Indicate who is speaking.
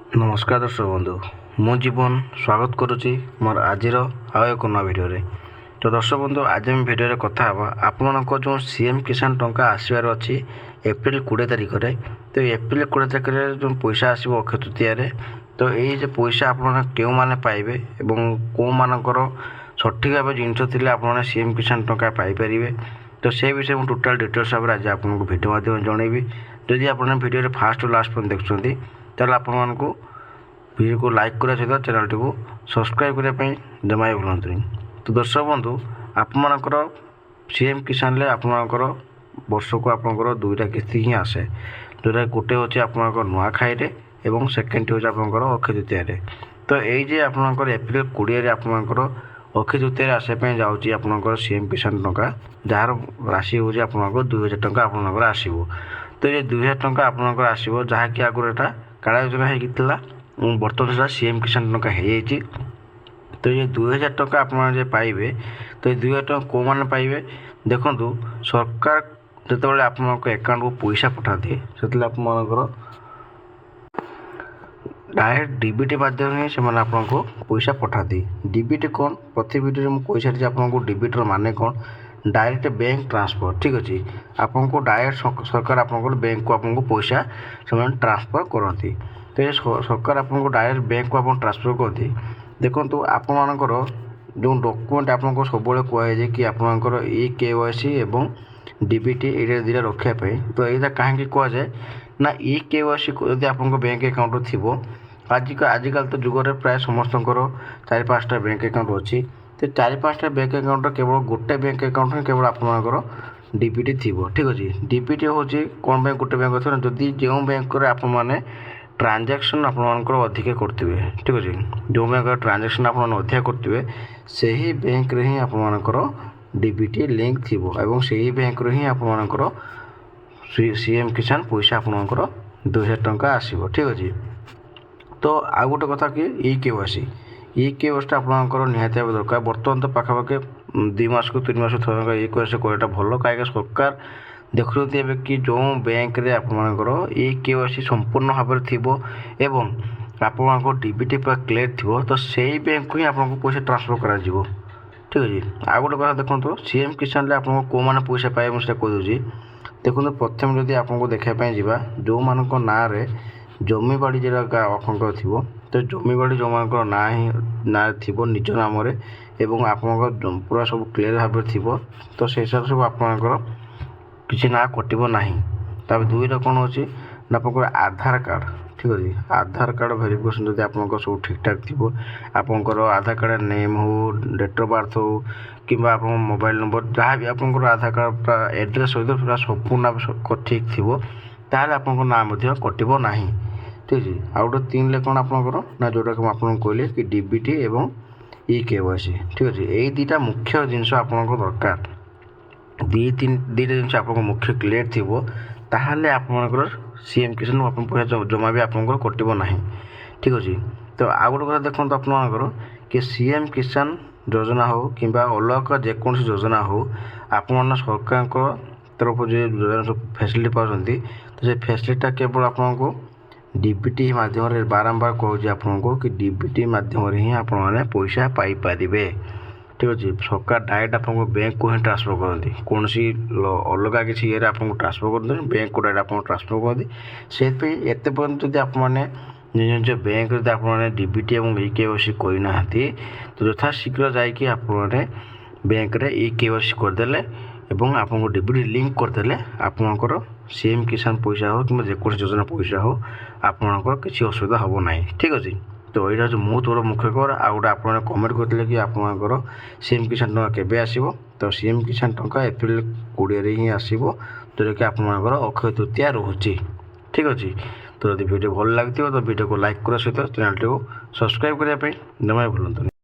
Speaker 1: नमस्कार दर्शक बंधु मु जीवन स्वागत करुच्ची मोर आज एक नया भिडियो तो दर्शक बंधु आज आम भिडियो कथा आपण जो सीएम किसान टंका आसबार अच्छी एप्रिल 20 तारिख में तो एप्रिल 20 तारिख में जो पैसा आसो अक्षय तृतीय तो ये पैसा आपने पाइबे एवं कौ मानकर सठिक भाव जिनस थी आपने सीएम किसान टंका पाइपर तो से विषय मुझे टोटाल डिटेल्स भाव आज आपको भिडियो माध्यम जनइबी जदि आप भिडियो फास्ट लास्ट पर्यटन देखुं ताल आपण भिडियो को लाइक करने सहित चैनल टी सब्सक्राइब करने जमा भूलु। तो दर्शक बंधु आपर सीएम किसान आपर वर्ष को आपंकर दुईटा किस्ती ही आसे जोटा गोटे हूँ आप नुआखाई एवं सेकेंड हूँ आपंकर अक्षय तृतीय तो ये आपंकर एप्रिल 20 आपंकर अक्षय तृतीय आसापी जाऊँगी आपंकर सीएम किसान टंका जार राशि हूँ आपंकर 2000 टंका आपंकर आसो तो ये 2000 टंका आपंकर आसो जहाँकि आगुरी एटा काला योजना होता बर्तमान से सीएम किसान टंका हो तो ये 2000 टंका आप पाइबे तो ये 2000 टंका कौ मैंने पाइबे देखु सरकार जिते आप एकाउंट को पैसा पठाते से आपंकर डायरेक्ट डीबीटी माध्यम ही से आपको पैसा पठाती डीबीटी कौन प्रति वीडियो में कही सारी आपको डीबीटी माने कौन डायरेक्ट बैंक ट्रांसफर ठीक अच्छे आपको डायरेक्ट सरकार आपको बैंक को आपको पैसा से ट्रांसफर करती तो ये सरकार आपको डायरेक्ट बैंक को आप ट्रांसफर करती देखो आपर जो डॉक्यूमेंट आपको सब कहुए कि आपंकर केवाईसी एवं डीबीटी ये दुटा रखापी तो यहाँ कहीं कहुए ना केवाईसी यदि आप बैंक अकाउंट थी आजिकल तो जुगर प्राय समस्त 4-5टा बैंक अकाउंट अच्छी तो 4-5टा बैंक अकाउंट केवल गोटे बैंक अकाउंट ही केवल आपंकर डीबीटी थी ठीक अच्छे डीबीटी हूँ कौन बैंक गोटे बैंक थोड़ा जदि जो बैंक आप ट्रांजैक्शन आपंकर अधिक करेंगे ठीक अच्छे जो बैंक ट्रांजैक्शन आप अधिक करेंगे से ही बैंक रे ही आपंकर डीबीटी लिंक थी और से ही बैंक रे ही आपंकर सीएम किसान पैसा आपंकर 2000 टंका आसो ठीक अच्छे तो आउ गोटे कथा कि ई केवाईसी आपंकर निहाती भाव दरकार बर्तमान तो पाखापाखि 2 मास को 3 मास थोड़ा ई केवाईसी कराटा भल कहीं सरकार देखुंत ए कि जो बैंक रे आपंकर ई केवाईसी संपूर्ण भाव में थी एवं आपको डीबीटी पूरा क्लियर थी तो सही बैंक को ही आपको पैसा ट्रांसफर करा ठीक अच्छे आउ गोटे कथा देखो सीएम किसान आपको कौ मैंने पैसा पाए मुझे कहीदे देखो प्रथम जदि आपको देखापी जावा जो मान ना जमी बाड़ी जगह आपंकर थी तो जमी बाड़ी जो मान ना ही ना थी निज नाम एवं आप पूरा सब क्लीयर भाव थी तो से हिसाब से सब आपंकर किसी ना कटो ना तापर दुईटा कौन अच्छी ना आप आधार कार्ड ठीक अच्छे आधार कार्ड वेरिफिकेशन जब आप सब ठीक ठाक थी आपंकर आधार कार्ड नेम हो डेट ऑफ बर्थ हो कि आप मोबाइल नंबर जहाँ भी आपंकर आधार कार्ड पूरा एड्रेस सहित पूरा संपूर्ण ठीक थी ताल आप नाम कटो ना ठीक है आउ गोटे 3 ले कौन आपंकर ना जोटा कि आपको कहले कि डीबीटी एवं ई केवाईसी ठीक अच्छे यही दुटा मुख्य जिनस आपको दरकार दुईटा जिन आपको मुख्य क्लियर थी ताहले आपंकर सीएम किसान आप पैसा जमा भी आपंकर कटो ना ठीक अच्छे तो आउ गोटे कथा देखो आपंकर कि सीएम किसान योजना हो कि अलग जेकोसी योजना हो आप सरकार तरफ जो योजना सब फैसिलिटी पाँच तो से फैसिलिटा केवल आपको डीबीटी माध्यम बारंबार कहूँ आपको कि डीबीटी माध्यम ही आप पैसा पाइपर ठीक अच्छे सरकार डायरेक्ट आपको बैंक को ही ट्रांसफर करती कौन सी अलग किसी ये आपको ट्रांसफर कर बैंक को डायरेक्ट आप ट्रांसफर करती से एत पर्यटन जब आप निज निज बैंक जब आप डीबीटी और ई केवाईसी करना तो यथा शीघ्र जाकि बैंक रे ई केवाईसी करदे एवं आपको डीबीटी लिंक करदे आपंकर सीएम किसान पैसा हो कि जेकोसी योजना पैसा हो आपंकर किसी असुविधा हम ना ठीक अच्छे तो यहाँ हूँ बहुत बड़ा मुख्य खबर आ गए आप कमेंट करते कि आपंकर सीएम किसान टंका केबे आसीबो तो सीएम किसान टंका एप्रिल 20 ही आसीबो जोटा कि आपंकर अक्षय तृतीया रोचे ठीक अच्छे तो यदि वीडियो भल लगी तो वीडियो को लाइक करा सहित चैनल टी सब्सक्राइब करने जमा भूलु।